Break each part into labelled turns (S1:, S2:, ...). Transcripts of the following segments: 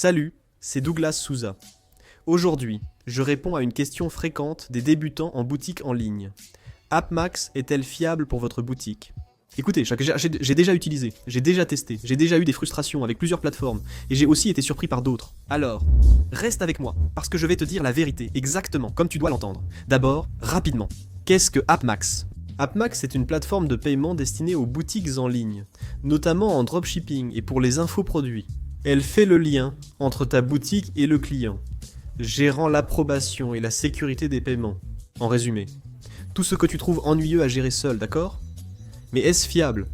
S1: Salut, c'est Douglas Souza. Aujourd'hui, je réponds à une question fréquente des débutants en boutique en ligne. AppMax est-elle fiable pour votre boutique? Écoutez, j'ai déjà utilisé, j'ai déjà testé, j'ai déjà eu des frustrations avec plusieurs plateformes, et j'ai aussi été surpris par d'autres. Alors, reste avec moi, parce que je vais te dire la vérité, exactement comme tu dois l'entendre. D'abord, rapidement, qu'est-ce que AppMax? AppMax est une plateforme de paiement destinée aux boutiques en ligne, notamment en dropshipping et pour les infoproduits. Elle fait le lien entre ta boutique et le client, gérant l'approbation et la sécurité des paiements. En résumé, tout ce que tu trouves ennuyeux à gérer seul, d'accord? Mais est-ce fiable?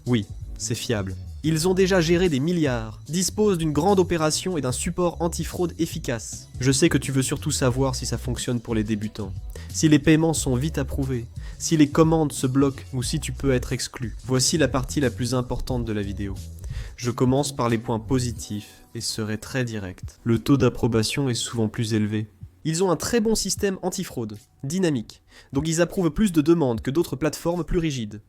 S1: Oui, c'est fiable. Ils ont déjà géré des milliards, disposent d'une grande opération et d'un support anti-fraude efficace. Je sais que tu veux surtout savoir si ça fonctionne pour les débutants, si les paiements sont vite approuvés, si les commandes se bloquent ou si tu peux être exclu. Voici la partie la plus importante de la vidéo. Je commence par les points positifs et serai très direct. Le taux d'approbation est souvent plus élevé. Ils ont un très bon système anti-fraude, dynamique, donc ils approuvent plus de demandes que d'autres plateformes plus rigides.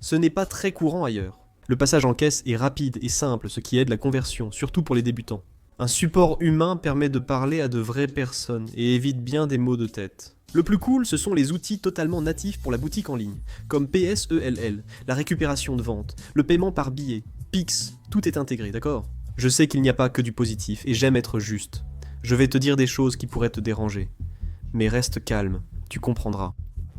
S1: Ce n'est pas très courant ailleurs. Le passage en caisse est rapide et simple, ce qui aide la conversion, surtout pour les débutants. Un support humain permet de parler à de vraies personnes et évite bien des maux de tête. Le plus cool, ce sont les outils totalement natifs pour la boutique en ligne, comme PSELL, la récupération de vente, le paiement par billet, Pix, tout est intégré, d'accord? Je sais qu'il n'y a pas que du positif et j'aime être juste. Je vais te dire des choses qui pourraient te déranger. Mais reste calme, tu comprendras.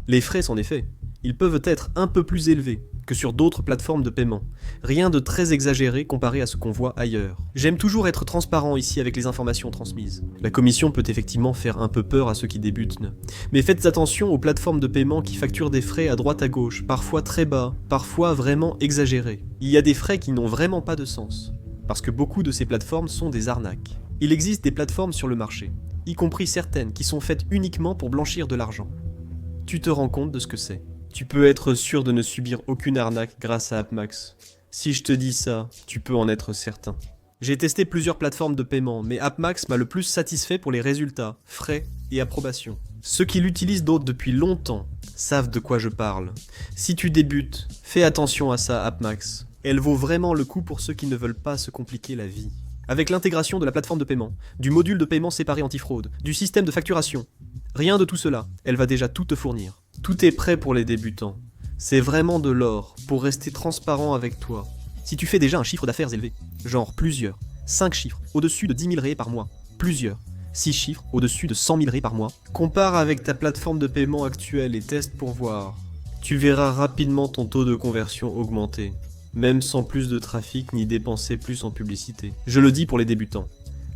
S1: Les frais sont faits. Ils peuvent être un peu plus élevés que sur d'autres plateformes de paiement. Rien de très exagéré comparé à ce qu'on voit ailleurs. J'aime toujours être transparent ici avec les informations transmises. La commission peut effectivement faire un peu peur à ceux qui débutent. Mais faites attention aux plateformes de paiement qui facturent des frais à droite à gauche, parfois très bas, parfois vraiment exagérés. Il y a des frais qui n'ont vraiment pas de sens, parce que beaucoup de ces plateformes sont des arnaques. Il existe des plateformes sur le marché, y compris certaines qui sont faites uniquement pour blanchir de l'argent. Tu te rends compte de ce que c'est. Tu peux être sûr de ne subir aucune arnaque grâce à AppMax. Si je te dis ça, tu peux en être certain. J'ai testé plusieurs plateformes de paiement, mais AppMax m'a le plus satisfait pour les résultats, frais et approbation. Ceux qui l'utilisent d'autres depuis longtemps savent de quoi je parle. Si tu débutes, fais attention à ça, AppMax. Elle vaut vraiment le coup pour ceux qui ne veulent pas se compliquer la vie. Avec l'intégration de la plateforme de paiement, du module de paiement séparé anti-fraude, du système de facturation, rien de tout cela, elle va déjà tout te fournir. Tout est prêt pour les débutants. C'est vraiment de l'or pour rester transparent avec toi. Si tu fais déjà un chiffre d'affaires élevé, genre plusieurs, 5 chiffres, au-dessus de 10 000 ré par mois, plusieurs, 6 chiffres, au-dessus de 100 000 ré par mois, compare avec ta plateforme de paiement actuelle et teste pour voir. Tu verras rapidement ton taux de conversion augmenter, même sans plus de trafic ni dépenser plus en publicité. Je le dis pour les débutants.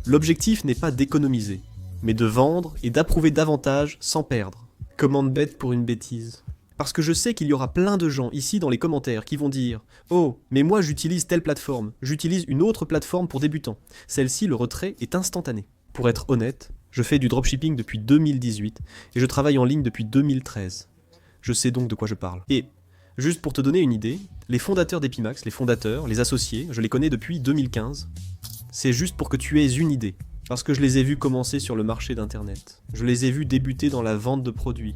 S1: L'objectif n'est pas d'économiser, mais de vendre et d'approuver davantage sans perdre. Commande bête pour une bêtise. Parce que je sais qu'il y aura plein de gens ici dans les commentaires qui vont dire « Oh, mais moi j'utilise telle plateforme, j'utilise une autre plateforme pour débutants. Celle-ci, le retrait est instantané. » Pour être honnête, je fais du dropshipping depuis 2018 et je travaille en ligne depuis 2013. Je sais donc de quoi je parle. Et, juste pour te donner une idée, les fondateurs d'Epimax, les fondateurs, les associés, je les connais depuis 2015. C'est juste pour que tu aies une idée. Parce que je les ai vus commencer sur le marché d'internet. Je les ai vus débuter dans la vente de produits.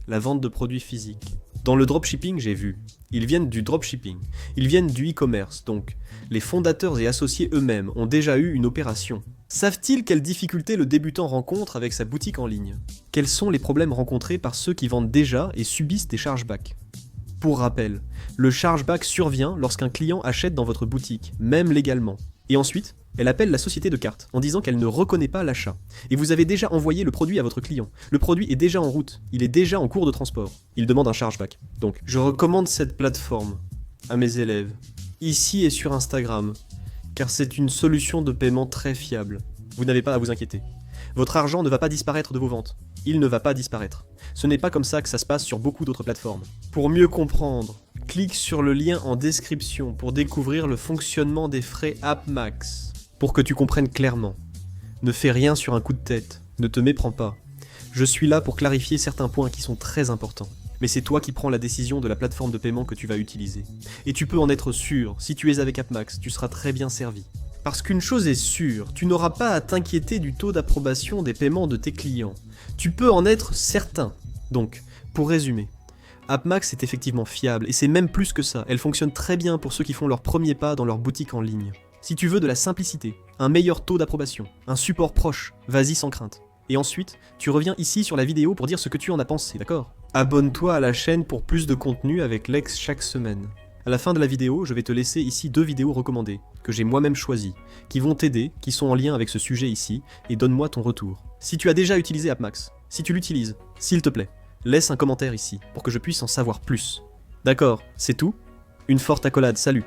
S1: La vente de produits physiques. Dans le dropshipping, j'ai vu. Ils viennent du dropshipping. Ils viennent du e-commerce, donc. Les fondateurs et associés eux-mêmes ont déjà eu une opération. Savent-ils quelles difficultés le débutant rencontre avec sa boutique en ligne? Quels sont les problèmes rencontrés par ceux qui vendent déjà et subissent des chargebacks? Pour rappel, le chargeback survient lorsqu'un client achète dans votre boutique, même légalement. Et ensuite, elle appelle la société de cartes en disant qu'elle ne reconnaît pas l'achat. Et vous avez déjà envoyé le produit à votre client. Le produit est déjà en route, il est déjà en cours de transport. Il demande un chargeback. Donc, je recommande cette plateforme à mes élèves, ici et sur Instagram, car c'est une solution de paiement très fiable. Vous n'avez pas à vous inquiéter. Votre argent ne va pas disparaître de vos ventes. Il ne va pas disparaître. Ce n'est pas comme ça que ça se passe sur beaucoup d'autres plateformes. Pour mieux comprendre, clique sur le lien en description pour découvrir le fonctionnement des frais AppMax. Pour que tu comprennes clairement. Ne fais rien sur un coup de tête. Ne te méprends pas. Je suis là pour clarifier certains points qui sont très importants. Mais c'est toi qui prends la décision de la plateforme de paiement que tu vas utiliser. Et tu peux en être sûr, si tu es avec AppMax, tu seras très bien servi. Parce qu'une chose est sûre, tu n'auras pas à t'inquiéter du taux d'approbation des paiements de tes clients. Tu peux en être certain. Donc, pour résumer, AppMax est effectivement fiable, et c'est même plus que ça. Elle fonctionne très bien pour ceux qui font leur premier pas dans leur boutique en ligne. Si tu veux de la simplicité, un meilleur taux d'approbation, un support proche, vas-y sans crainte. Et ensuite, tu reviens ici sur la vidéo pour dire ce que tu en as pensé, d'accord? Abonne-toi à la chaîne pour plus de contenu avec Lex chaque semaine. À la fin de la vidéo, je vais te laisser ici 2 vidéos recommandées, que j'ai moi-même choisies, qui vont t'aider, qui sont en lien avec ce sujet ici, et donne-moi ton retour. Si tu as déjà utilisé AppMax, si tu l'utilises, s'il te plaît, laisse un commentaire ici, pour que je puisse en savoir plus. D'accord, c'est tout? Une forte accolade, salut!